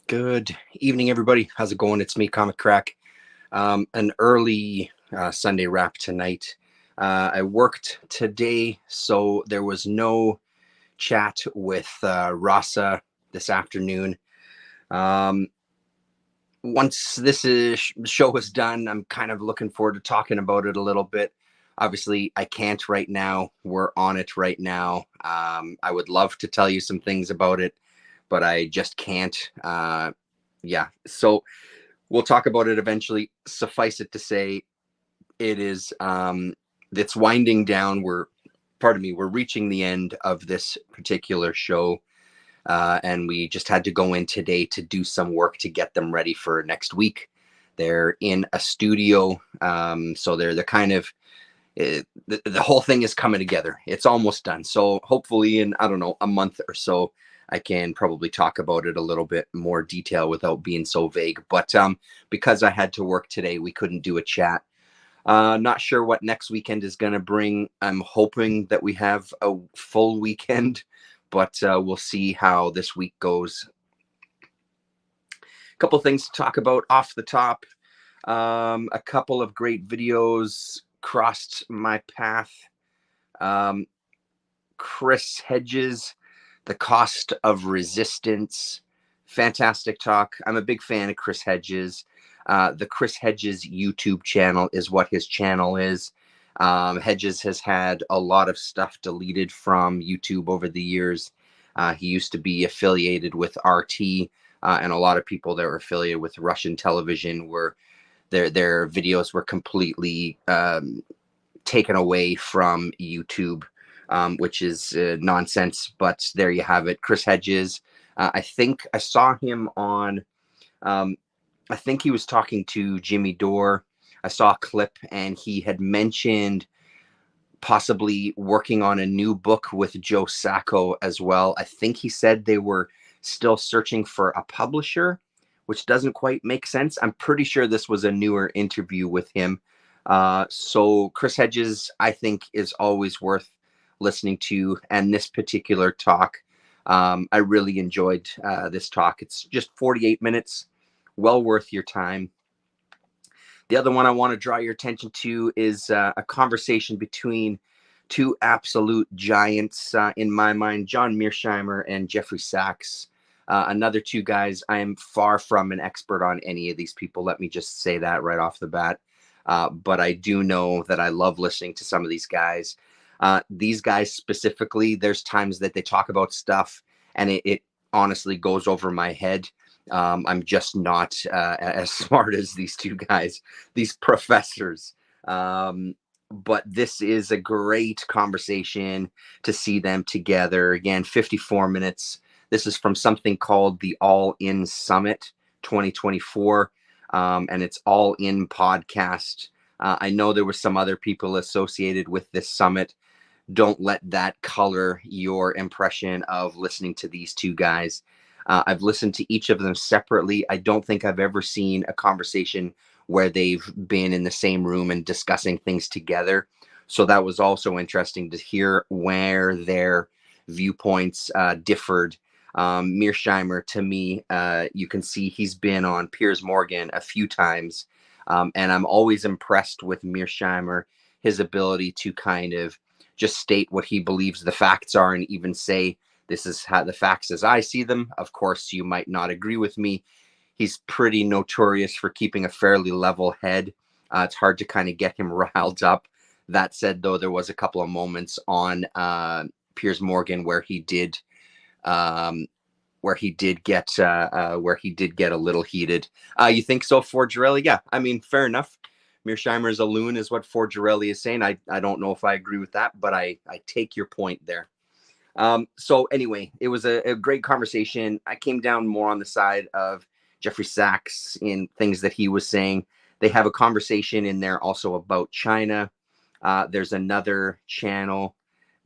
Good evening, everybody. How's it going? It's me, Comic Crack. An early Sunday wrap tonight. I worked today, so there was no chat with Rasa this afternoon. Once show is done, I'm kind of looking forward to talking about it a little bit. Obviously, I can't right now. We're on it right now. I would love to tell you some things about it, but I just can't. Yeah, so we'll talk about it eventually. Suffice it to say, it is it's winding down. We're reaching the end of this particular show, and we just had to go in today to do some work to get them ready for next week. They're in a studio, so they're kind of the whole thing is coming together. It's almost done. So hopefully in, I don't know, a month or so, I can probably talk about it a little bit more detail without being so vague. But because I had to work today, we couldn't do a chat. Not sure what next weekend is going to bring. I'm hoping that we have a full weekend, but we'll see how this week goes. A couple things to talk about off the top. A couple of great videos crossed my path. Chris Hedges, The Cost of Resistance. Fantastic talk. I'm a big fan of Chris Hedges. The Chris Hedges YouTube channel is what his channel is. Hedges has had a lot of stuff deleted from YouTube over the years. He used to be affiliated with RT, and a lot of people that were affiliated with Russian television were their videos were completely taken away from YouTube, which is nonsense. But there you have it. Chris Hedges. I think I saw him on. I think he was talking to Jimmy Dore. I saw a clip, and he had mentioned possibly working on a new book with Joe Sacco as well. I think he said they were still searching for a publisher, which doesn't quite make sense. I'm pretty sure this was a newer interview with him. So Chris Hedges, I think, is always worth listening to. And this particular talk, I really enjoyed this talk. It's just 48 minutes, well worth your time. The other one I want to draw your attention to is a conversation between two absolute giants in my mind, John Mearsheimer and Jeffrey Sachs. Another two guys. I am far from an expert on any of these people. Let me just say that right off the bat. But I do know that I love listening to some of these guys. These guys specifically, there's times that they talk about stuff and it honestly goes over my head. I'm just not as smart as these two guys, these professors. But this is a great conversation to see them together. Again, 54 minutes. This is from something called the All In Summit 2024. And it's All In podcast. I know there were some other people associated with this summit. Don't let that color your impression of listening to these two guys. I've listened to each of them separately. I don't think I've ever seen a conversation where they've been in the same room and discussing things together. So that was also interesting to hear where their viewpoints differed. Mearsheimer, to me, you can see he's been on Piers Morgan a few times. And I'm always impressed with Mearsheimer, his ability to kind of just state what he believes the facts are and even say, this is how the facts as I see them. Of course, you might not agree with me. He's pretty notorious for keeping a fairly level head. It's hard to kind of get him riled up. That said, though, there was a couple of moments on Piers Morgan where he did get a little heated. You think so, Forgerelli? Yeah, I mean, fair enough. Mearsheimer is a loon, is what Forgerelli is saying. I don't know if I agree with that, but I take your point there. So anyway, it was a great conversation. I came down more on the side of Jeffrey Sachs in things that he was saying. They have a conversation in there also about China. There's another channel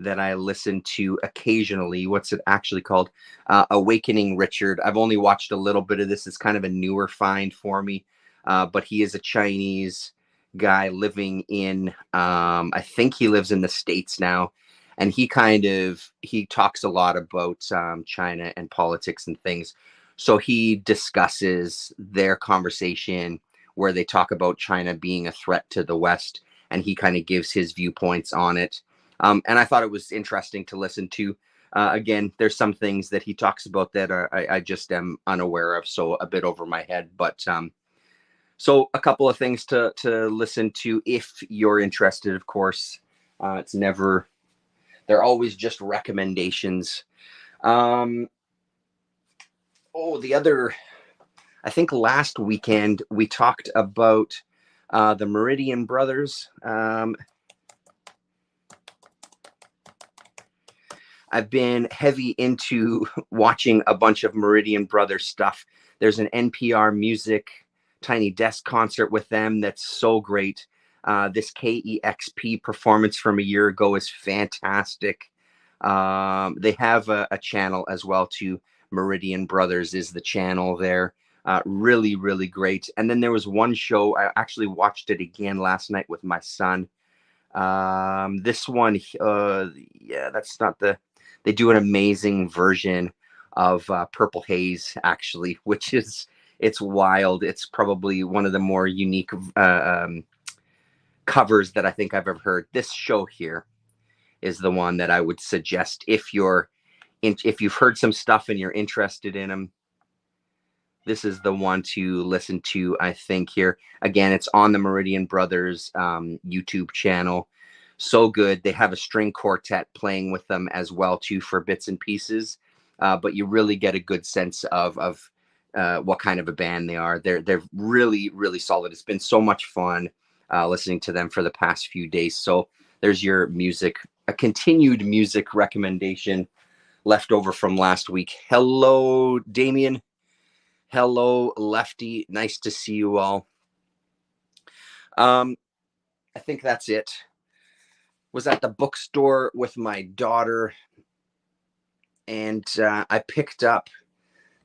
that I listen to occasionally. What's it actually called? Awakening Richard. I've only watched a little bit of this. It's kind of a newer find for me. But he is a Chinese guy living in, I think he lives in the States now. And he talks a lot about China and politics and things. So he discusses their conversation where they talk about China being a threat to the West, and he kind of gives his viewpoints on it. And I thought it was interesting to listen to. Again, there's some things that he talks about that I just am unaware of, so a bit over my head. But so a couple of things to listen to if you're interested. Of course, it's never, they're always just recommendations. The other, I think last weekend we talked about the Meridian Brothers. I've been heavy into watching a bunch of Meridian Brothers stuff. There's an NPR Music Tiny Desk concert with them that's so great. This KEXP performance from a year ago is fantastic. They have a channel as well too. Meridian Brothers is the channel there. Really, really great. And then there was one show, I actually watched it again last night with my son. This one, that's not they do an amazing version of Purple Haze, actually, which is, it's wild. It's probably one of the more unique covers that I think I've ever heard. This show here is the one that I would suggest if you've heard some stuff and you're interested in them. This is the one to listen to, I think, here. Again, it's on the Meridian Brothers YouTube channel. So good. They have a string quartet playing with them as well, too, for bits and pieces. But you really get a good sense of what kind of a band they are. They're really, really solid. It's been so much fun listening to them for the past few days. So there's your music, a continued music recommendation left over from last week. Hello, Damien. Hello, Lefty. Nice to see you all. I think that's it. Was at the bookstore with my daughter, and I picked up,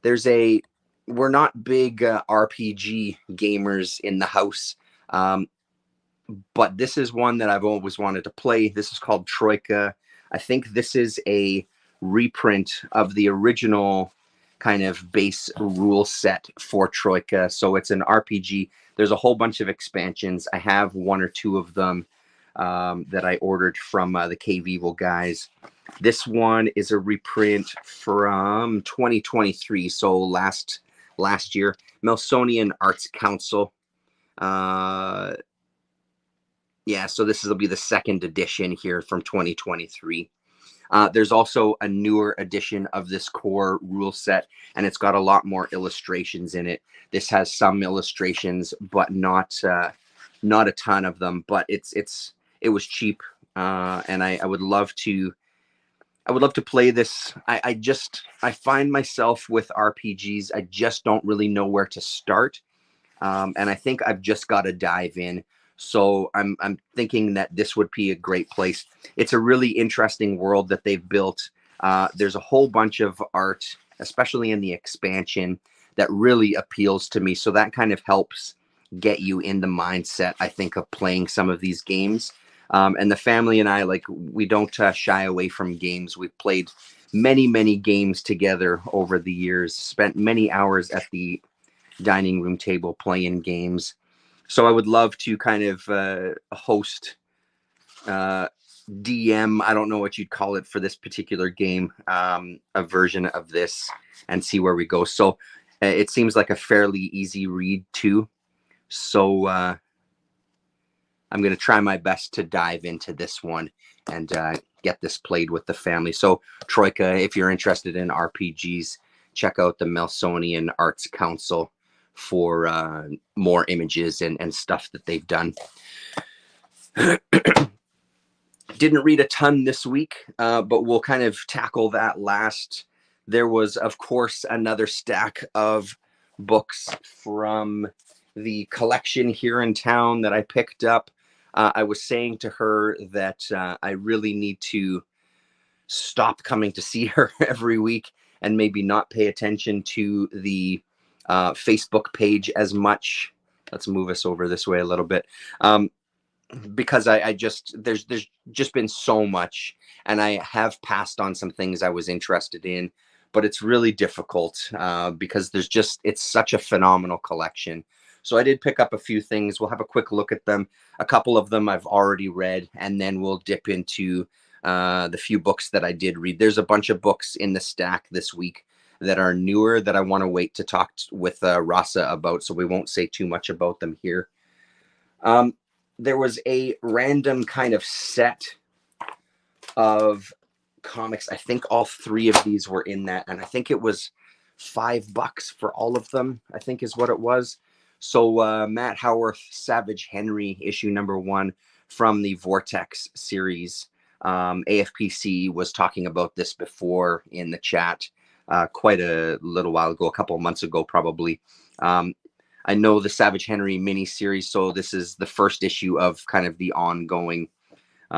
we're not big RPG gamers in the house, but this is one that I've always wanted to play. This is called Troika. I think this is a reprint of the original kind of base rule set for Troika. So it's an RPG. There's a whole bunch of expansions. I have one or two of them that I ordered from the Cave Evil guys. This one is a reprint from 2023, so last year. Melsonian Arts Council. So this will be the second edition here from 2023. There's also a newer edition of this core rule set, and it's got a lot more illustrations in it. This has some illustrations, but not a ton of them. But it was cheap, and I would love to play this. I find myself with RPGs, I just don't really know where to start, and I think I've just got to dive in. So I'm thinking that this would be a great place. It's a really interesting world that they've built. There's a whole bunch of art, especially in the expansion, that really appeals to me. So that kind of helps get you in the mindset, I think, of playing some of these games. And the family and I, we don't shy away from games. We've played many, many games together over the years, spent many hours at the dining room table playing games. So I would love to kind of host, DM, I don't know what you'd call it for this particular game, a version of this, and see where we go. So it seems like a fairly easy read too. So I'm going to try my best to dive into this one and get this played with the family. So Troika, if you're interested in RPGs, check out the Melsonian Arts Council for more images and stuff that they've done. Didn't read a ton this week, but we'll kind of tackle that last. There was, of course, another stack of books from the collection here in town that I picked up. I was saying to her that I really need to stop coming to see her every week and maybe not pay attention to the Facebook page as much. Let's move us over this way a little bit. Because there's just been so much, and I have passed on some things I was interested in, but it's really difficult because it's such a phenomenal collection. So I did pick up a few things. We'll have a quick look at them. A couple of them I've already read, and then we'll dip into the few books that I did read. There's a bunch of books in the stack this week that are newer that I want to wait to talk with Rasa about, so we won't say too much about them here. There was a random kind of set of comics. I think all three of these were in that, and I think it was $5 for all of them, I think is what it was. So Matt Howarth, Savage Henry, issue #1 from the Vortex series. AFPC was talking about this before in the chat quite a little while ago, a couple of months ago probably. I know the Savage Henry miniseries, so this is the first issue of kind of the ongoing.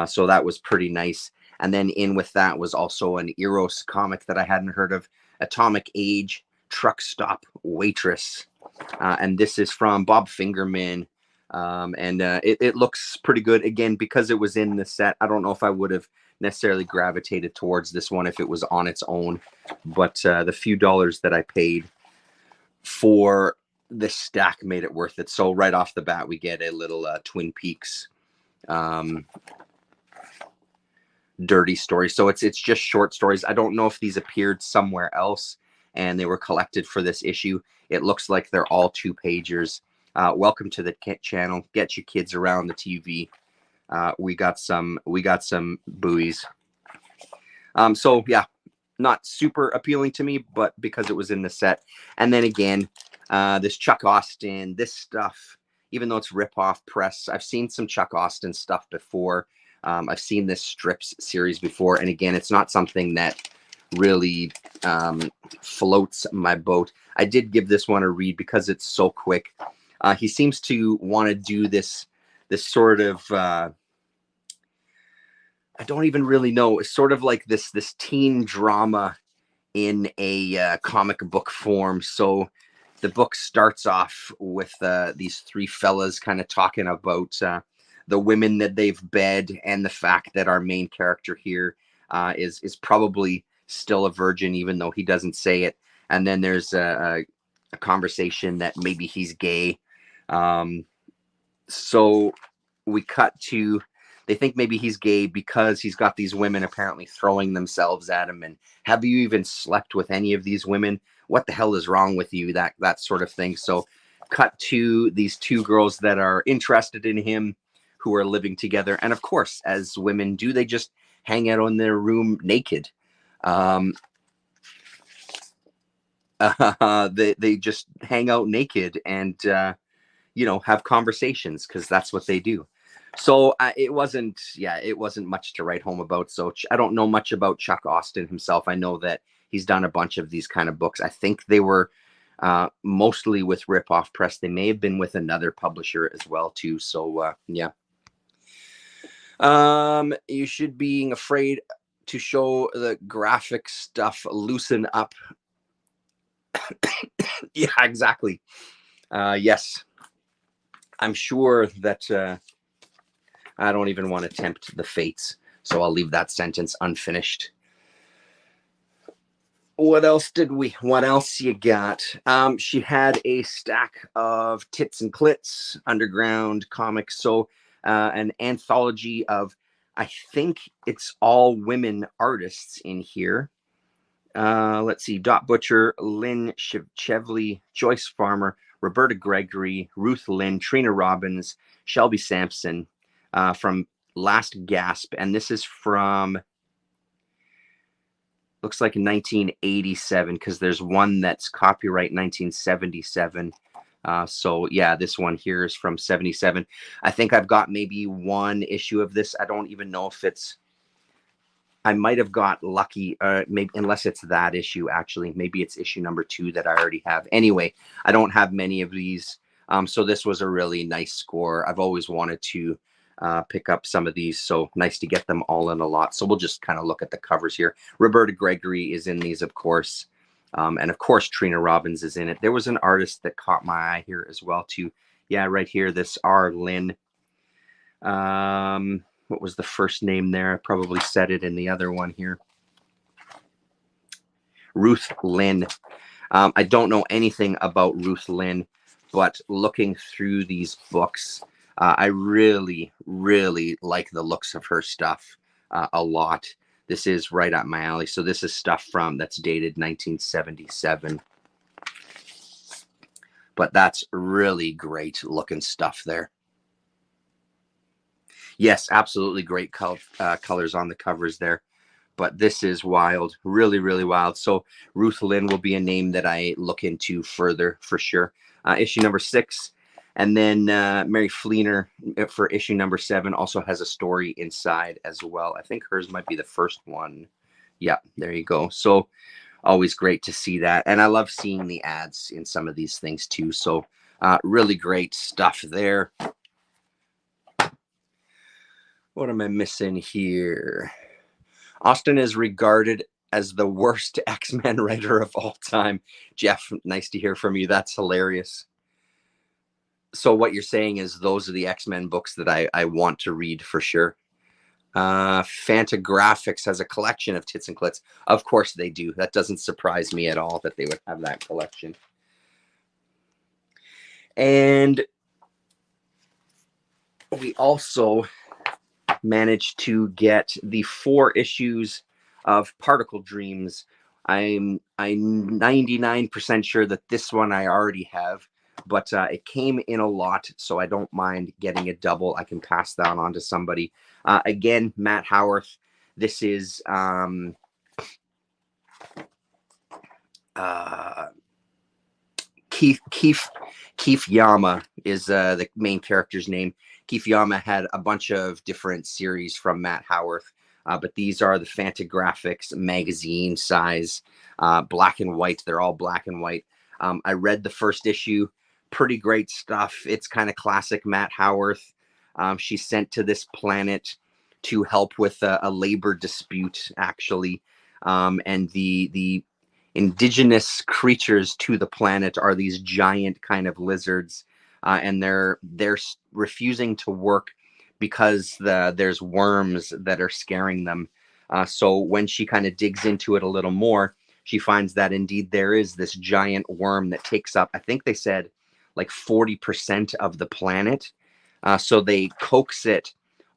So that was pretty nice. And then in with that was also an Eros comic that I hadn't heard of, Atomic Age, Truck Stop Waitress. And this is from Bob Fingerman. It looks pretty good. Again, because it was in the set, I don't know if I would have necessarily gravitated towards this one if it was on its own. But the few dollars that I paid for this stack made it worth it. So right off the bat, we get a little Twin Peaks dirty story. So it's just short stories. I don't know if these appeared somewhere else and they were collected for this issue. It looks like they're all 2-pagers. Welcome to the channel. Get your kids around the TV. We got some buoys. So yeah, not super appealing to me, but because it was in the set. And then again, this Chuck Austin, this stuff, even though it's rip-off press, I've seen some Chuck Austin stuff before. I've seen this strips series before. And again, it's not something that really floats my boat. I did give this one a read because it's so quick. He seems to want to do this sort of, I don't even really know. It's sort of like this teen drama in a comic book form. So the book starts off with these three fellas kind of talking about the women that they've bed and the fact that our main character here is probably still a virgin, even though he doesn't say it. And then there's a conversation that maybe he's gay. So we cut to, they think maybe he's gay because he's got these women apparently throwing themselves at him. And have you even slept with any of these women? What the hell is wrong with you? That sort of thing. So cut to these two girls that are interested in him, who are living together. And of course, as women do, they just hang out in their room naked. They just hang out naked and, have conversations because that's what they do. So it wasn't much to write home about. So I don't know much about Chuck Austin himself. I know that he's done a bunch of these kind of books. I think they were mostly with Rip-Off Press. They may have been with another publisher as well too. So yeah. You should be afraid to show the graphic stuff. Loosen up. Yeah, exactly. Yes. I'm sure that I don't even want to tempt the fates, so I'll leave that sentence unfinished. What else you got? She had a stack of Tits and Clits, underground comics. So an anthology of, I think it's all women artists in here. Let's see, Dot Butcher, Lynn Chevley, Joyce Farmer, Roberta Gregory, Ruth Lynn, Trina Robbins, Shelby Sampson, from Last Gasp. And this is from, looks like 1987, because there's one that's copyright 1977. So yeah, this one here is from 77. I think I've got maybe one issue of this. I don't even know if it's, I might have got lucky, maybe, unless it's that issue, actually. Maybe it's issue #2 that I already have. Anyway, I don't have many of these. So this was a really nice score. I've always wanted to pick up some of these. So nice to get them all in a lot. So we'll just kind of look at the covers here. Roberta Gregory is in these, of course. And of course, Trina Robbins is in it. There was an artist that caught my eye here as well, too. Yeah, right here, this R. Lynn. What was the first name there? I probably said it in the other one here. Ruth Lynn. I don't know anything about Ruth Lynn, but looking through these books, I really, really like the looks of her stuff a lot. This is right up my alley. So this is stuff that's dated 1977. But that's really great looking stuff there. Yes, absolutely great colors on the covers there. But this is wild, really, really wild. So Ruth Lynn will be a name that I look into further for sure. Issue number 6. And then Mary Fleener for issue number 7 also has a story inside as well. I think hers might be the first one. Yeah, there you go. So always great to see that. And I love seeing the ads in some of these things too. So really great stuff there. What am I missing here? Austin is regarded as the worst X-Men writer of all time. Jeff, nice to hear from you. That's hilarious. So what you're saying is those are the X-Men books that I want to read for sure. Fantagraphics has a collection of Tits and Clits. Of course they do. That doesn't surprise me at all that they would have that collection. And we also managed to get the 4 issues of Particle Dreams. I'm 99% sure that this one I already have, but it came in a lot, so I don't mind getting a double. I can pass that on to somebody. Again, Matt Howarth. This is Keith Yama is the main character's name. Keith Yama had a bunch of different series from Matt Howarth, but these are the Fantagraphics magazine size, black and white. They're all black and white. I read the first issue. Pretty great stuff. It's kind of classic Matt Howarth. She's sent to this planet to help with a labor dispute, actually. And the indigenous creatures to the planet are these giant kind of lizards, and they're refusing to work because there's worms that are scaring them. So when she kind of digs into it a little more, she finds that indeed there is this giant worm that takes up, I think they said, like 40% of the planet. So they coax it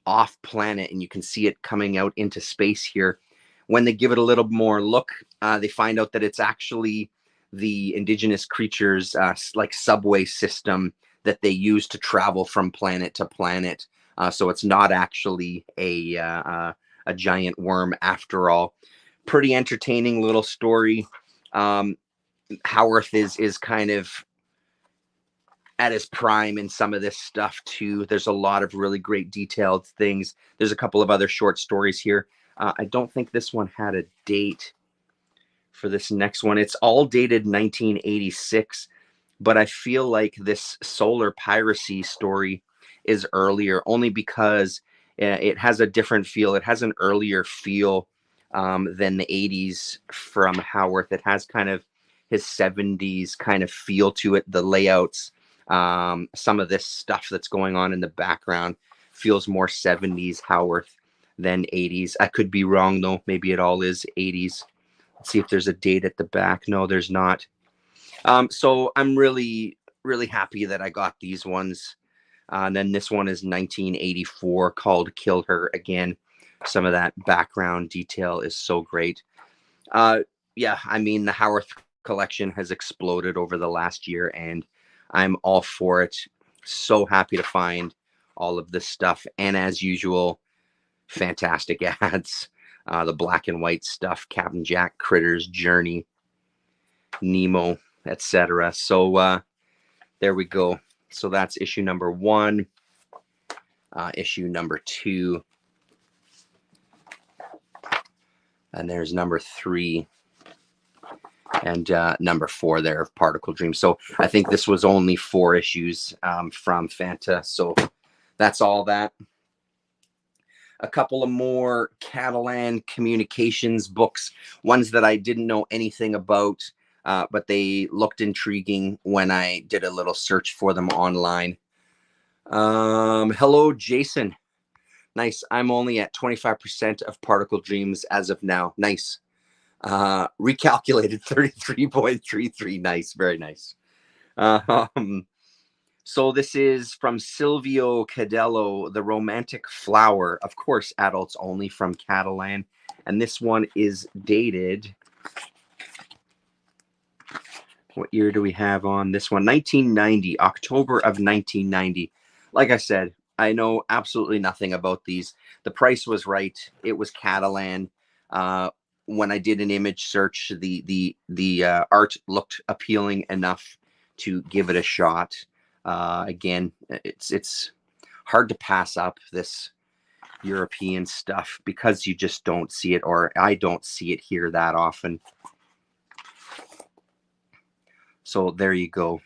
off planet, and you can see it coming out into space here. When they give it a little more look, they find out that it's actually the indigenous creatures' like subway system that they use to travel from planet to planet. So it's not actually a giant worm after all. Pretty entertaining little story. Howarth is kind of at his prime in some of this stuff too. There's a lot of really great detailed things. There's a couple of other short stories here. I don't think this one had a date for this next one. It's all dated 1986, but I feel like this solar piracy story is earlier, only because it has a different feel. It has an earlier feel than the 80s from Howarth. It has kind of his 70s kind of feel to it. The layouts, some of this stuff that's going on in the background feels more 70s Howarth than 80s. I could be wrong though. Maybe it all is 80s. Let's see if there's a date at the back. No, there's not. So I'm really, really happy that I got these ones. And then this one is 1984 called Kill Her Again. Some of that background detail is so great. Yeah, I mean, the Howarth collection has exploded over the last year, and I'm all for it. So happy to find all of this stuff. And as usual, fantastic ads. The black and white stuff, Captain Jack, Critters, Journey, Nemo, etc. So there we go. So that's issue number 1, issue number 2, and there's number 3, and number 4 there of Particle Dream. So I think this was only 4 issues from Fanta. So that's all that. A couple of more Catalan Communications books, ones that I didn't know anything about, but they looked intriguing when I did a little search for them online. Hello, Jason. Nice. I'm only at 25% of Particle Dreams as of now. Nice. Recalculated 33.33. Nice, very nice. Um, so this is from Silvio Cadello, The Romantic Flower. Of course, adults only, from Catalan. And this one is dated. What year do we have on this one? 1990, October of 1990. Like I said, I know absolutely nothing about these. The price was right. It was Catalan. When I did an image search, the art looked appealing enough to give it a shot. Again, it's hard to pass up this European stuff because you just don't see it, or I don't see it here that often. So there you go.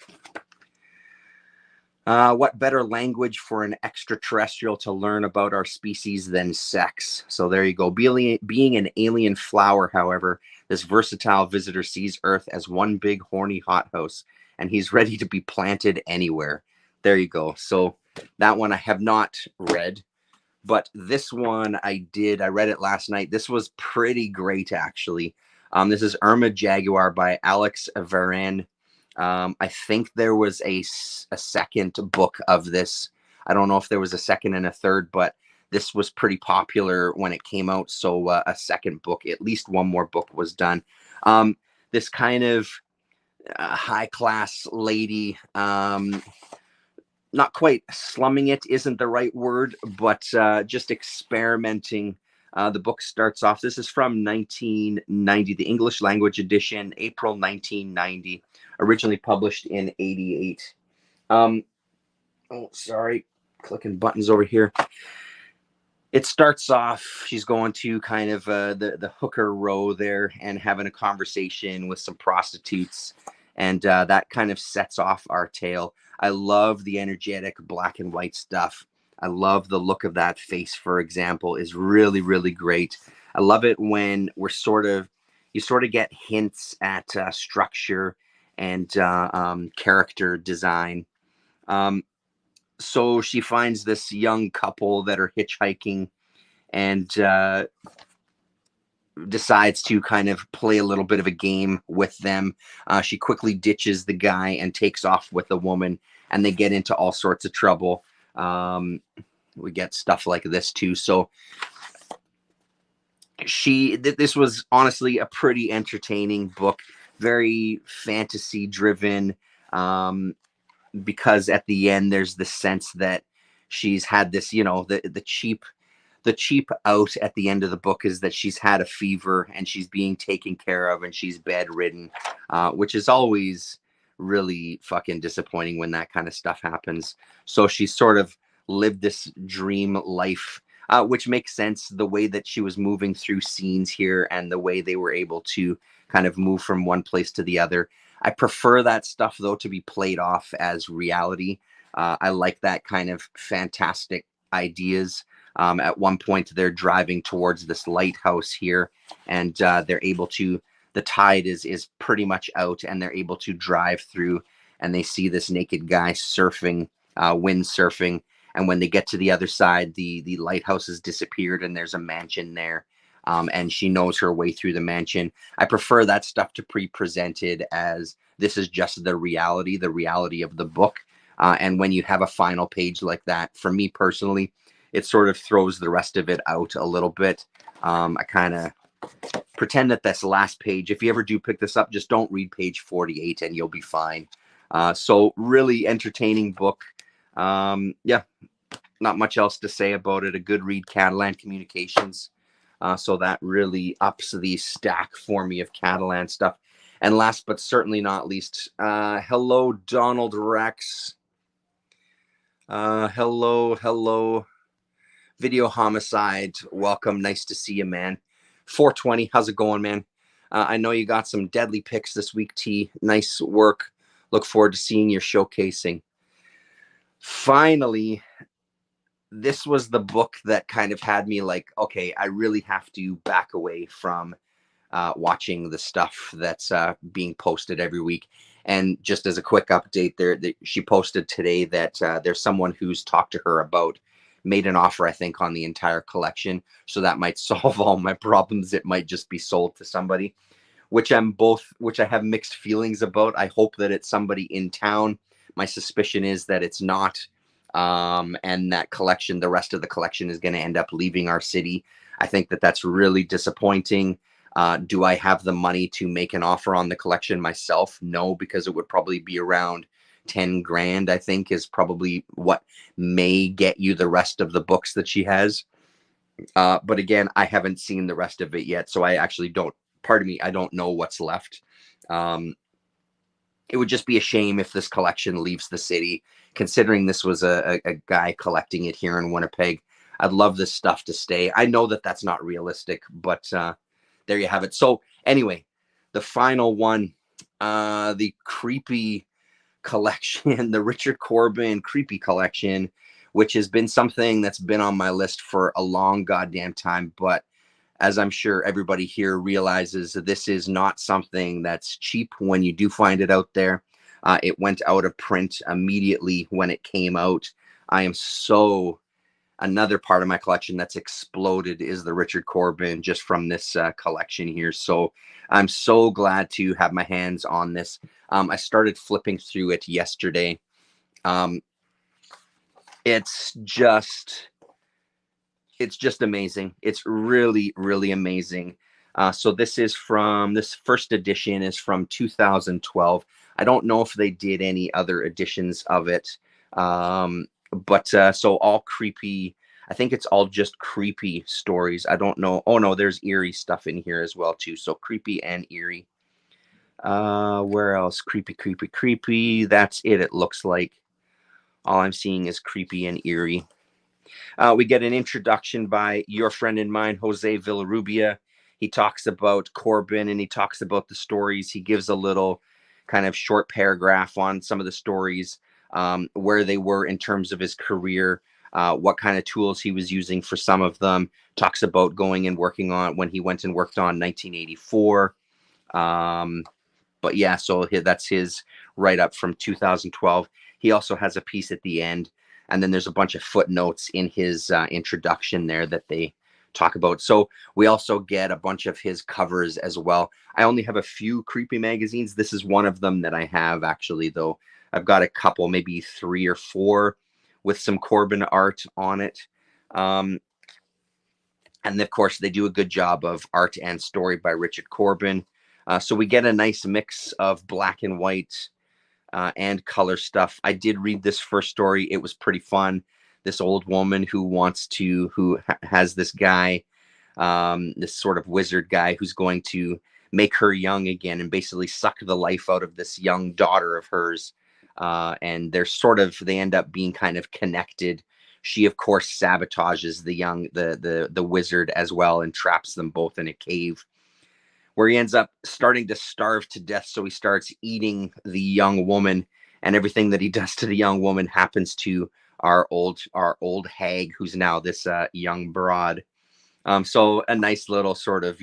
What better language for an extraterrestrial to learn about our species than sex? So there you go. Being an alien flower, however, this versatile visitor sees Earth as one big horny hothouse, and he's ready to be planted anywhere. There you go. So that one I have not read, but this one I did. I read it last night. This was pretty great, actually. This is Irma Jaguar by Alex Varenne. I think there was a second book of this. I don't know if there was a second and a third, but this was pretty popular when it came out. So a second book, at least one more book was done. This kind of high class lady, not quite slumming it isn't the right word, but just experimenting. The book starts off. This is from 1990, the English language edition, April 1990, originally published in 88. Oh, sorry, clicking buttons over here. It starts off, she's going to kind of the hooker row there and having a conversation with some prostitutes. And that kind of sets off our tale. I love the energetic black and white stuff. I love the look of that face, for example, is really, really great. I love it when you sort of get hints at structure and character design. So she finds this young couple that are hitchhiking and decides to kind of play a little bit of a game with them. She quickly ditches the guy and takes off with the woman, and they get into all sorts of trouble. We get stuff like this too. So this was honestly a pretty entertaining book, very fantasy driven, because at the end there's the sense that she's had this, the cheap out at the end of the book is that she's had a fever and she's being taken care of and she's bedridden, which is always really fucking disappointing when that kind of stuff happens. So she's sort of lived this dream life, which makes sense, the way that she was moving through scenes here and the way they were able to kind of move from one place to the other. I prefer that stuff, though, to be played off as reality. I like that kind of fantastic ideas. At one point, they're driving towards this lighthouse here, and they're able to, the tide is pretty much out, and they're able to drive through, and they see this naked guy surfing, windsurfing. And when they get to the other side, the lighthouse has disappeared, and there's a mansion there. And she knows her way through the mansion. I prefer that stuff to presented as this is just the reality of the book. And when you have a final page like that, for me personally, it sort of throws the rest of it out a little bit. I kind of pretend that this last page, if you ever do pick this up, just don't read page 48 and you'll be fine. So really entertaining book. Yeah, not much else to say about it. A good read, Catalan Communications. So that really ups the stack for me of Catalan stuff. And last but certainly not least, hello, Donald Rex. Hello. Video Homicide. Welcome. Nice to see you, man. 420. How's it going, man? I know you got some deadly picks this week, T. Nice work. Look forward to seeing your showcasing. Finally, this was the book that kind of had me like, okay, I really have to back away from watching the stuff that's being posted every week. And just as a quick update, she posted today that there's someone who's talked to her about made an offer, I think, on the entire collection. So that might solve all my problems. It might just be sold to somebody, which I have mixed feelings about. I hope that it's somebody in town. My suspicion is that it's not. And that collection, the rest of the collection is going to end up leaving our city. I think that that's really disappointing. Do I have the money to make an offer on the collection myself? No, because it would probably be around 10 grand, I think, is probably what may get you the rest of the books that she has. But again, I haven't seen the rest of it yet, so I actually don't, pardon me, I don't know what's left. It would just be a shame if this collection leaves the city, considering this was a guy collecting it here in Winnipeg. I'd love this stuff to stay. I know that that's not realistic, but there you have it. So anyway, the final one, the creepy collection, the Richard Corbin creepy collection, which has been something that's been on my list for a long goddamn time. But as I'm sure everybody here realizes, this is not something that's cheap when you do find it out there. It went out of print immediately when it came out. Another part of my collection that's exploded is the Richard Corbin, just from this collection here. So I'm so glad to have my hands on this. I started flipping through it yesterday. It's just amazing. It's really, really amazing. So this first edition is from 2012. I don't know if they did any other editions of it. But so all creepy, I think it's all just creepy stories. I don't know. Oh no, there's eerie stuff in here as well too. So creepy and eerie. Where else? Creepy, creepy, creepy. That's it. It looks like all I'm seeing is creepy and eerie. We get an introduction by your friend and mine, Jose Villarrubia. He talks about Corbin and he talks about the stories. He gives a little kind of short paragraph on some of the stories, where they were in terms of his career, what kind of tools he was using for some of them. Talks about going and working on when he went and worked on 1984. But yeah, so that's his write-up from 2012. He also has a piece at the end, and then there's a bunch of footnotes in his introduction there that they talk about. So we also get a bunch of his covers as well. I only have a few creepy magazines. This is one of them that I have, actually, though. I've got a couple, maybe 3 or 4, with some Corbin art on it. And of course, they do a good job of art and story by Richard Corbin. So we get a nice mix of black and white and color stuff. I did read this first story. It was pretty fun. This old woman who has this guy, this sort of wizard guy who's going to make her young again and basically suck the life out of this young daughter of hers. And they end up being kind of connected. She, of course, sabotages the wizard as well and traps them both in a cave, where he ends up starting to starve to death. So he starts eating the young woman, and everything that he does to the young woman happens to our old hag, who's now this young broad. So a nice little sort of,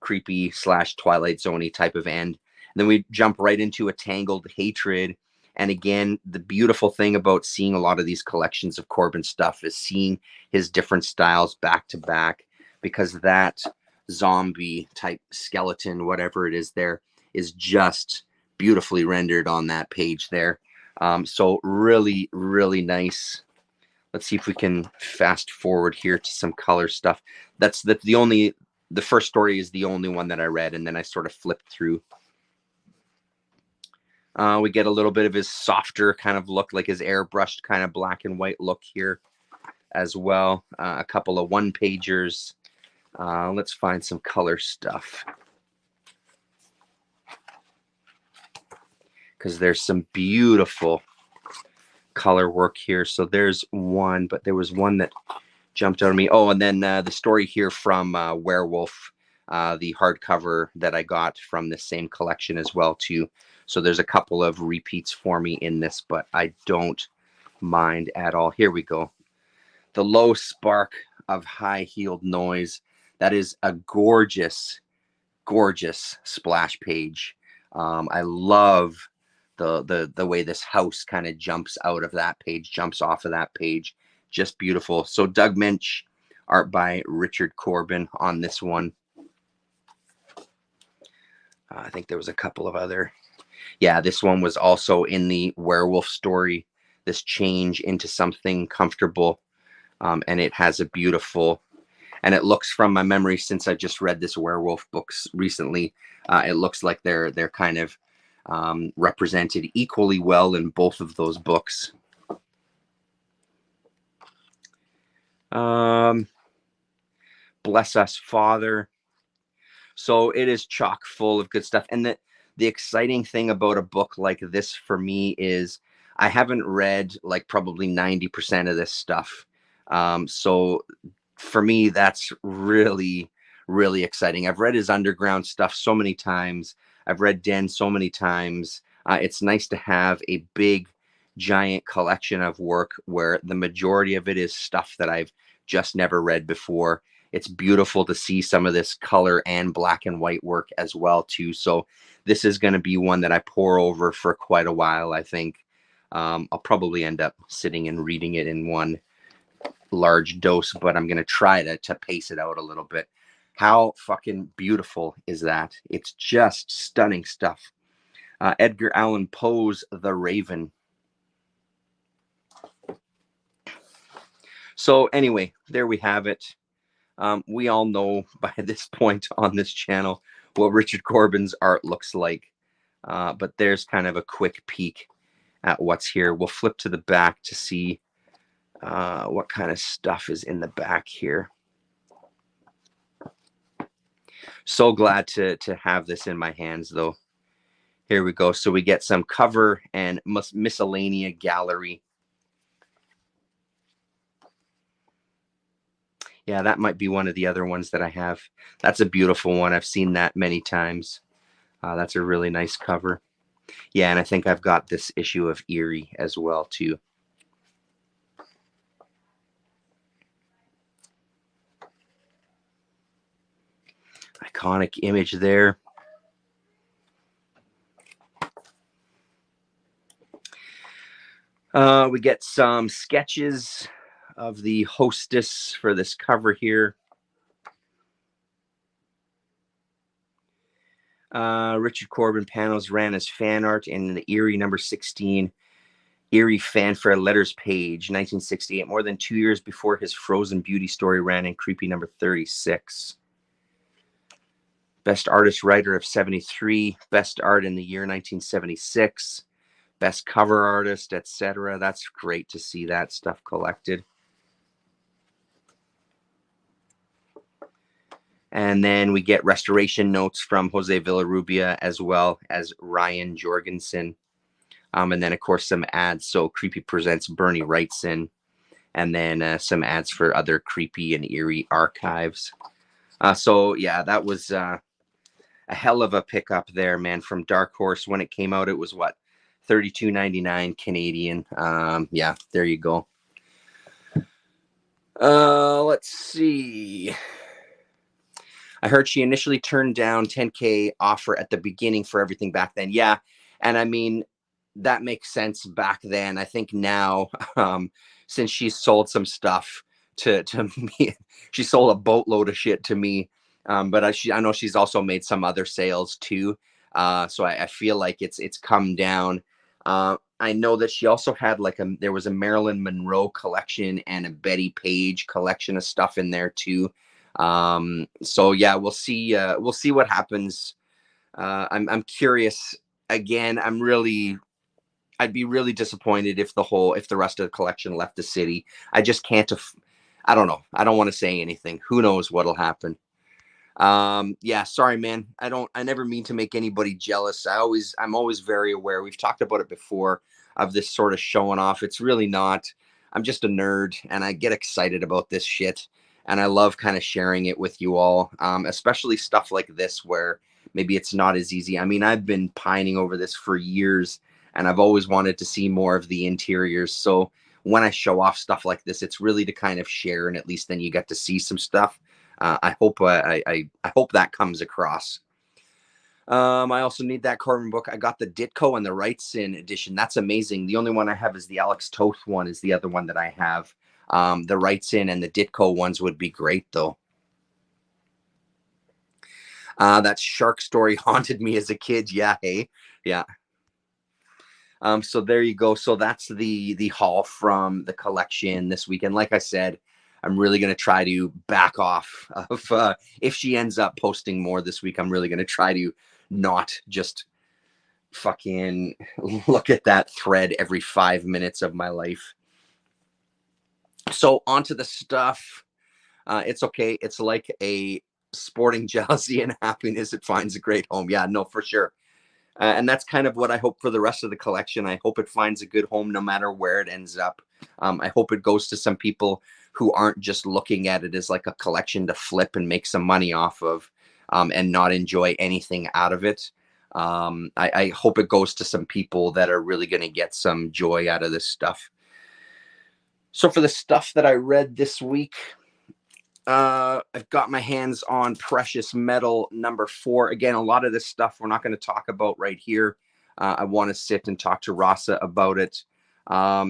creepy / Twilight Zone-y type of end. And then we jump right into a Tangled Hatred. And again, the beautiful thing about seeing a lot of these collections of Corbin stuff is seeing his different styles back to back, because that zombie type skeleton, whatever it is there, is just beautifully rendered on that page there. So really, really nice. Let's see if we can fast forward here to some color stuff. The first story is the only one that I read, and then I sort of flipped through. We get a little bit of his softer kind of look, like his airbrushed kind of black and white look here as well. A couple of one-pagers. Let's find some color stuff, because there's some beautiful color work here. So there's one, but there was one that jumped out at me. Oh, and then the story here from Werewolf, the hardcover that I got from the same collection as well too. So there's a couple of repeats for me in this, but I don't mind at all. Here we go. The Low Spark of High-Heeled Noise. That is a gorgeous, gorgeous splash page. I love the way this house kind of jumps out of that page, jumps off of that page. just beautiful. So Doug Minch, art by Richard Corbin on this one. I think there was a couple of other. Yeah, this one was also in the werewolf story, this change into something comfortable. And it has a beautiful, and it looks, from my memory, since I just read this werewolf books recently, it looks like they're kind of represented equally well in both of those books. Bless Us, Father. So it is chock full of good stuff. And the exciting thing about a book like this for me is I haven't read like probably 90% of this stuff. So for me, that's really, really exciting. I've read his underground stuff so many times. I've read Den so many times. It's nice to have a big, giant collection of work where the majority of it is stuff that I've just never read before. It's beautiful to see some of this color and black and white work as well too. So this is going to be one that I pour over for quite a while. I think I'll probably end up sitting and reading it in one large dose, but I'm going to try to pace it out a little bit. How fucking beautiful is that? It's just stunning stuff. Edgar Allan Poe's The Raven. So anyway, there we have it. We all know by this point on this channel what Richard Corbin's art looks like. But there's kind of a quick peek at what's here. We'll flip to the back to see what kind of stuff is in the back here. So glad to have this in my hands, though. Here we go. So we get some cover and miscellanea gallery. Yeah, that might be one of the other ones that I have. That's a beautiful one. I've seen that many times. That's a really nice cover. Yeah, and I think I've got this issue of Eerie as well, too. Iconic image there. We get some sketches of the hostess for this cover here. Richard Corbin panels ran as fan art in the Eerie number 16 Eerie Fanfare Letters page, 1968, more than 2 years before his Frozen Beauty story ran in Creepy number 36. Best Artist Writer of 73, Best Art in the year 1976, Best Cover Artist, etc. That's great to see that stuff collected. And then we get restoration notes from Jose Villarrubia as well as Ryan Jorgensen. And then, of course, some ads. So Creepy presents Bernie Wrightson. And then some ads for other Creepy and Eerie archives. So, yeah, that was a hell of a pickup there, man. From Dark Horse, when it came out, it was what? $32.99 Canadian. Yeah, there you go. Let's see. I heard she initially turned down $10K offer at the beginning for everything back then. Yeah. And I mean, that makes sense back then. I think now, since she's sold some stuff to me, she sold a boatload of shit to me. But I know she's also made some other sales too. So I feel like it's come down. I know that she also had there was a Marilyn Monroe collection and a Betty Page collection of stuff in there too. So yeah, we'll see what happens. I'm curious. Again, I'd be really disappointed if the rest of the collection left the city. I just can't. I don't know. I don't want to say anything. Who knows what'll happen. Yeah, sorry, man. I never mean to make anybody jealous. I'm always very aware. We've talked about it before, of this sort of showing off. It's really not. I'm just a nerd and I get excited about this shit. And I love kind of sharing it with you all, especially stuff like this where maybe it's not as easy. I mean, I've been pining over this for years and I've always wanted to see more of the interiors. So when I show off stuff like this, it's really to kind of share, and at least then you get to see some stuff. I hope that comes across. I also need that Corbin book. I got the Ditko and the Wrightson edition. That's amazing. The only one I have is the Alex Toth one, is the other one that I have. The Wrightson and the Ditko ones would be great, though. That shark story haunted me as a kid. Yeah, hey, yeah. So there you go. So that's the haul from the collection this weekend. Like I said, I'm really gonna try to back off of if she ends up posting more this week. I'm really gonna try to not just fucking look at that thread every 5 minutes of my life. So onto the stuff. It's okay. It's like a sporting jealousy and happiness. It finds a great home. Yeah, no, for sure. And that's kind of what I hope for the rest of the collection. I hope it finds a good home no matter where it ends up. I hope it goes to some people who aren't just looking at it as like a collection to flip and make some money off of, and not enjoy anything out of it. I hope it goes to some people that are really going to get some joy out of this stuff. So for the stuff that I read this week, I've got my hands on Precious Metal #4. Again, a lot of this stuff we're not going to talk about right here. I want to sit and talk to Rasa about it.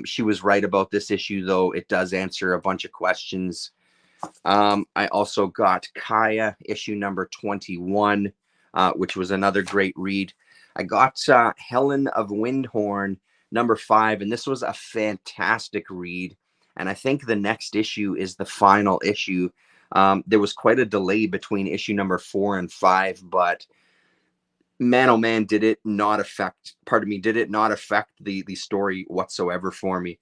She was right about this issue, though. It does answer a bunch of questions. I also got Kaya issue #21, which was another great read. I got Helen of Windhorn #5, and this was a fantastic read. And I think the next issue is the final issue. There was quite a delay between issue #4 and 5, but man, oh man, did it not affect the story whatsoever for me.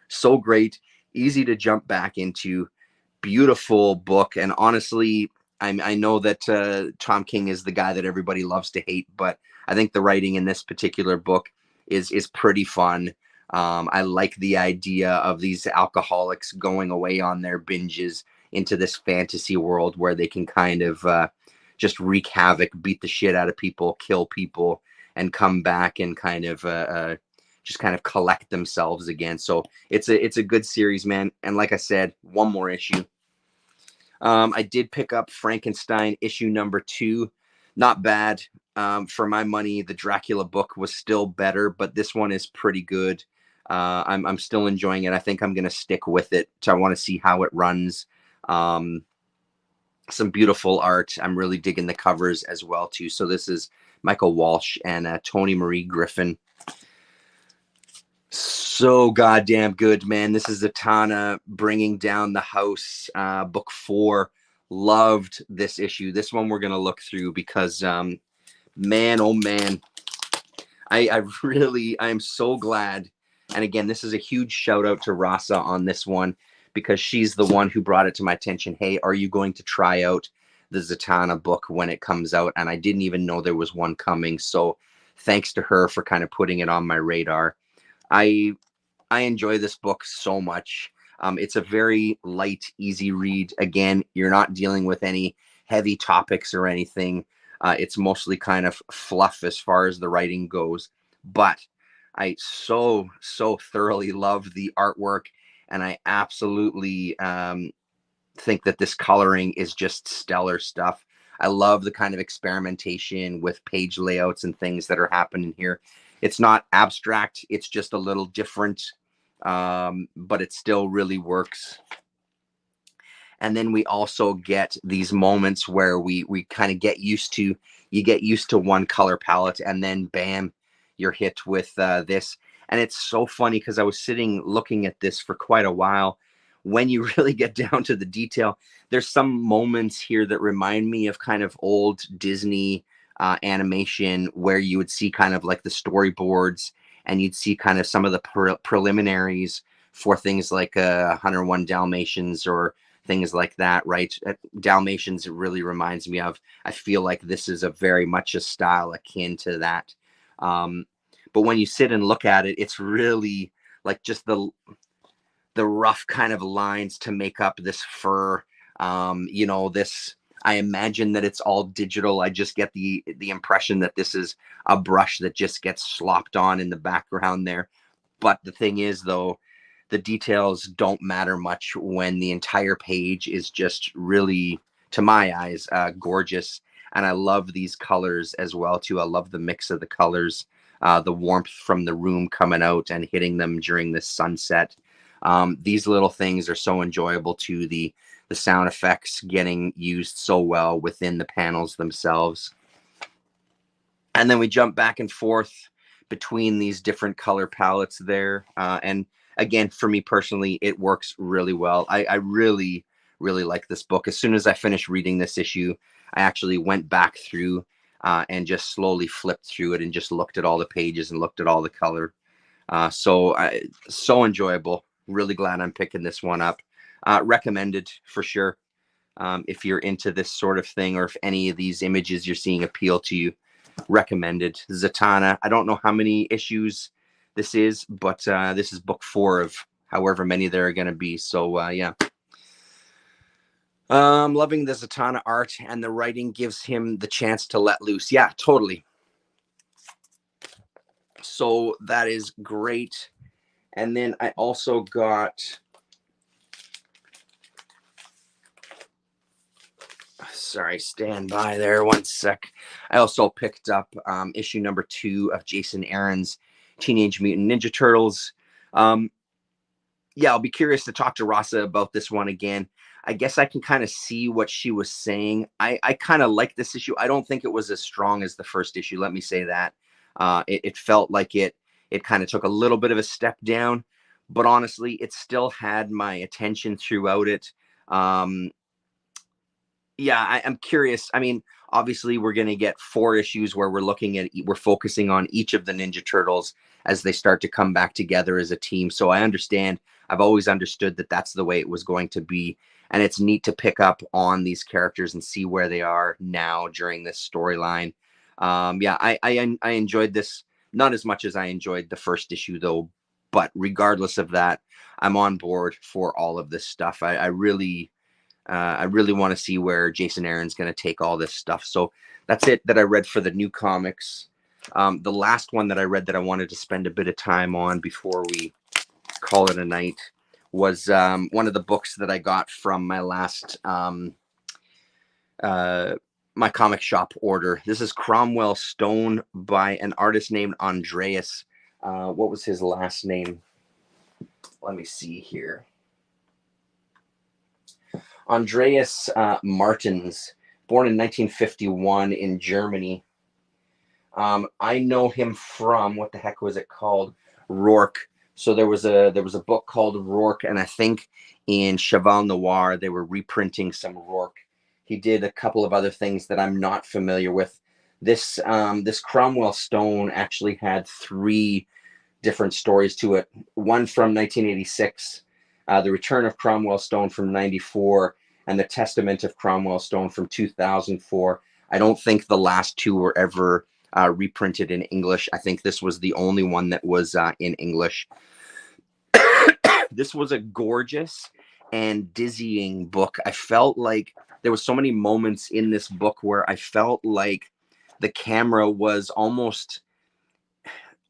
So great, easy to jump back into, beautiful book. And honestly, I know that Tom King is the guy that everybody loves to hate, but I think the writing in this particular book is pretty fun. I like the idea of these alcoholics going away on their binges into this fantasy world where they can kind of just wreak havoc, beat the shit out of people, kill people, and come back and kind of just kind of collect themselves again. So it's a good series, man. And like I said, one more issue. I did pick up Frankenstein issue #2. Not bad. For my money, the Dracula book was still better, but this one is pretty good. I'm still enjoying it. I think I'm going to stick with it. So I want to see how it runs. Some beautiful art. I'm really digging the covers as well, too. So this is Michael Walsh and Toni Marie Griffin. So goddamn good, man. This is Zatanna bringing down the house, book 4. Loved this issue. This one we're going to look through because, man, oh man, I am so glad. And again, this is a huge shout out to Rasa on this one because she's the one who brought it to my attention. Hey, are you going to try out the Zatanna book when it comes out? And I didn't even know there was one coming. So thanks to her for kind of putting it on my radar. I enjoy this book so much. It's a very light, easy read. Again, you're not dealing with any heavy topics or anything. It's mostly kind of fluff as far as the writing goes. But I so thoroughly love the artwork, and I absolutely think that this coloring is just stellar stuff. I love the kind of experimentation with page layouts and things that are happening here. It's not abstract. It's just a little different, but it still really works. And then we also get these moments where we kind of get used to one color palette, and then bam, you're hit with this. And it's so funny because I was sitting looking at this for quite a while. When you really get down to the detail, there's some moments here that remind me of kind of old Disney animation where you would see kind of like the storyboards, and you'd see kind of some of the preliminaries for things like 101 Dalmatians or things like that, right? Dalmatians, it really reminds me of. I feel like this is a very much a style akin to that. But when you sit and look at it, it's really like just the rough kind of lines to make up this fur. This, I imagine that it's all digital. I just get the impression that this is a brush that just gets slopped on in the background there. But the thing is, though, the details don't matter much when the entire page is just really, to my eyes, gorgeous. And I love these colors as well, too. I love the mix of the colors, the warmth from the room coming out and hitting them during this sunset. These little things are so enjoyable too. The sound effects getting used so well within the panels themselves. And then we jump back and forth between these different color palettes there. And again, for me personally, it works really well. I really, really like this book. As soon as I finished reading this issue, I actually went back through and just slowly flipped through it and just looked at all the pages and looked at all the color. So enjoyable. Really glad I'm picking this one up. Recommended for sure. If you're into this sort of thing, or if any of these images you're seeing appeal to you, recommended. Zatanna, I don't know how many issues this is, but this is book 4 of however many there are going to be. So yeah. Loving the Zatanna art, and the writing gives him the chance to let loose. Yeah, totally. So that is great. And then I also got, sorry, stand by there one sec. I also picked up issue number 2 of Jason Aaron's Teenage Mutant Ninja Turtles. Yeah, I'll be curious to talk to Rasa about this one again. I guess I can kind of see what she was saying. I kind of like this issue. I don't think it was as strong as the first issue. Let me say that. It felt like it kind of took a little bit of a step down, but honestly, it still had my attention throughout it. Yeah, I'm curious. I mean, obviously, we're going to get 4 issues where we're focusing on each of the Ninja Turtles as they start to come back together as a team. So I understand. I've always understood that that's the way it was going to be. And it's neat to pick up on these characters and see where they are now during this storyline. Yeah, I enjoyed this, not as much as I enjoyed the first issue, though. But regardless of that, I'm on board for all of this stuff. I really want to see where Jason Aaron's going to take all this stuff. So that's it that I read for the new comics. The last one that I read that I wanted to spend a bit of time on before we call it a night was one of the books that I got from my last my comic shop order. This is Cromwell Stone by an artist named Andreas. What was his last name? Let me see here. Andreas Martins, born in 1951 in Germany. I know him from, what the heck was it called? Rourke. So there was a book called Rourke, and I think in Cheval Noir they were reprinting some Rourke. He did a couple of other things that I'm not familiar with. This Cromwell Stone actually had 3 different stories to it. One from 1986. The Return of Cromwell Stone from 94, and The Testament of Cromwell Stone from 2004. I don't think the last 2 were ever reprinted in English. I think this was the only one that was in English. This was a gorgeous and dizzying book. I felt like there was so many moments in this book where I felt like the camera was almost,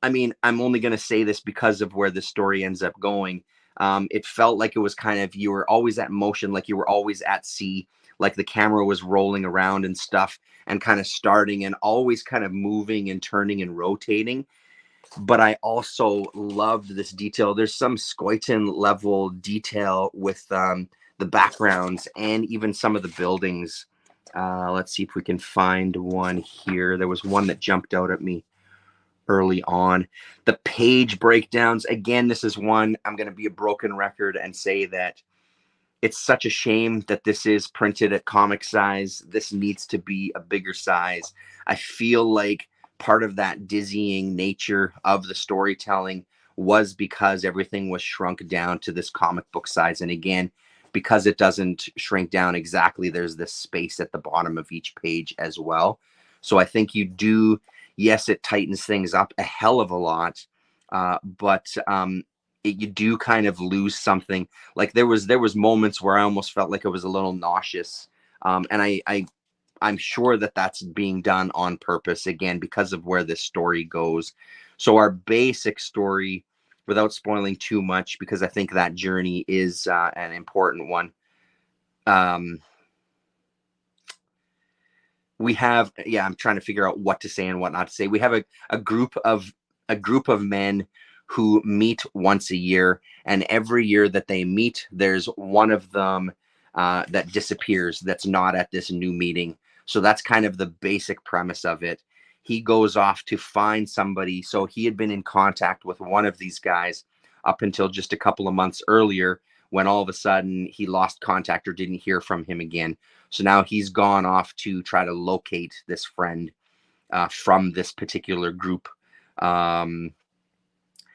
I mean, I'm only going to say this because of where the story ends up going. It felt like it was kind of, you were always at motion, like you were always at sea, like the camera was rolling around and stuff and kind of starting and always kind of moving and turning and rotating. But I also loved this detail. There's some Scoiton level detail with the backgrounds and even some of the buildings. Let's see if we can find one here. There was one that jumped out at me early on. The page breakdowns, again, this is one, I'm going to be a broken record and say that it's such a shame that this is printed at comic size. This needs to be a bigger size. I feel like part of that dizzying nature of the storytelling was because everything was shrunk down to this comic book size. And again, because it doesn't shrink down exactly, there's this space at the bottom of each page as well. So I think you do, yes, it tightens things up a hell of a lot, but you do kind of lose something. Like there was moments where I almost felt like it was a little nauseous, and I'm sure that that's being done on purpose, again, because of where this story goes. So our basic story, without spoiling too much, because I think that journey is an important one. We have, yeah, I'm trying to figure out what to say and what not to say. We have a group of men who meet once a year, and every year that they meet, there's one of them that disappears that's not at this new meeting. So that's kind of the basic premise of it. He goes off to find somebody. So he had been in contact with one of these guys up until just a couple of months earlier, when all of a sudden he lost contact or didn't hear from him again. So now he's gone off to try to locate this friend from this particular group.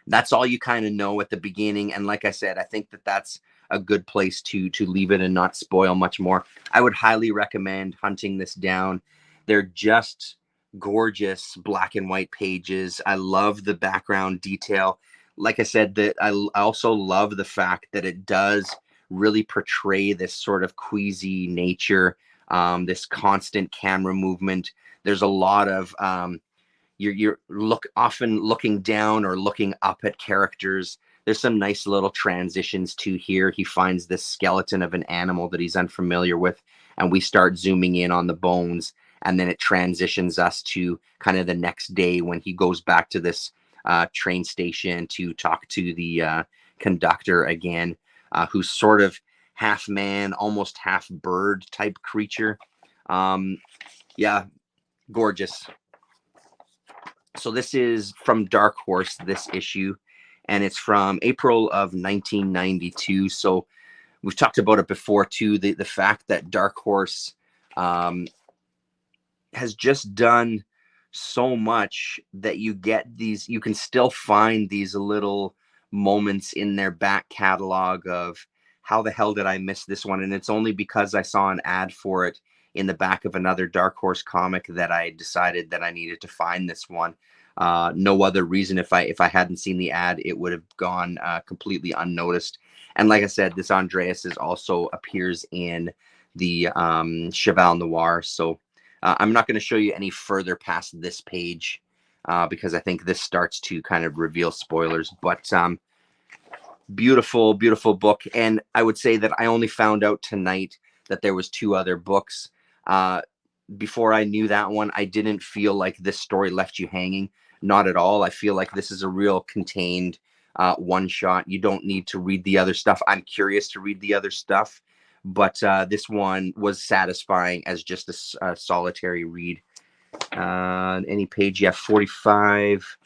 That's all you kind of know at the beginning. And like I said, I think that that's a good place to leave it and not spoil much more. I would highly recommend hunting this down. They're just gorgeous black and white pages. I love the background detail. Like I said, that I also love the fact that it does really portray this sort of queasy nature, this constant camera movement. There's a lot of you're often looking down or looking up at characters. There's some nice little transitions to here. He finds this skeleton of an animal that he's unfamiliar with, and we start zooming in on the bones, and then it transitions us to kind of the next day when he goes back to this train station to talk to the conductor again, who's sort of half man, almost half bird type creature. Yeah, gorgeous. So this is from Dark Horse, this issue, and it's from April of 1992. So we've talked about it before too, the fact that Dark Horse has just done so much that you get these, you can still find these little moments in their back catalog of how the hell did I miss this one? And it's only because I saw an ad for it in the back of another Dark Horse comic that I decided that I needed to find this one. No other reason. If I hadn't seen the ad, it would have gone completely unnoticed. And like I said, this Andreas also appears in the Cheval Noir. So I'm not going to show you any further past this page because I think this starts to kind of reveal spoilers. But beautiful, beautiful book. And I would say that I only found out tonight that there was 2 other books. Before I knew that one, I didn't feel like this story left you hanging. Not at all. I feel like this is a real contained one shot. You don't need to read the other stuff. I'm curious to read the other stuff, but this one was satisfying as just a solitary read. Any page, yeah, 45.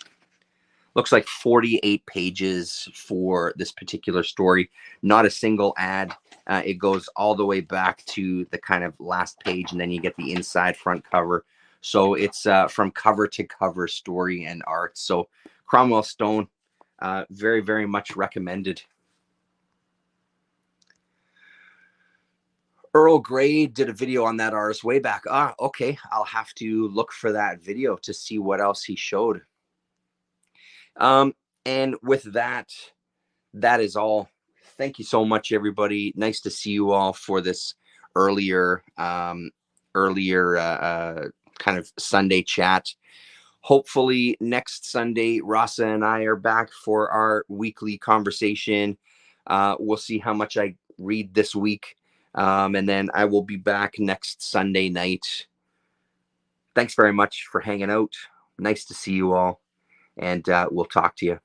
Looks like 48 pages for this particular story. Not a single ad. It goes all the way back to the kind of last page, and then you get the inside front cover. So it's from cover to cover story and art. So Cromwell Stone, very, very much recommended. Earl Grey did a video on that artist way back. Okay. I'll have to look for that video to see what else he showed. And with that, that is all. Thank you so much, everybody. Nice to see you all for this earlier kind of Sunday chat. Hopefully next Sunday, Rasa and I are back for our weekly conversation. We'll see how much I read this week. And then I will be back next Sunday night. Thanks very much for hanging out. Nice to see you all. And we'll talk to you.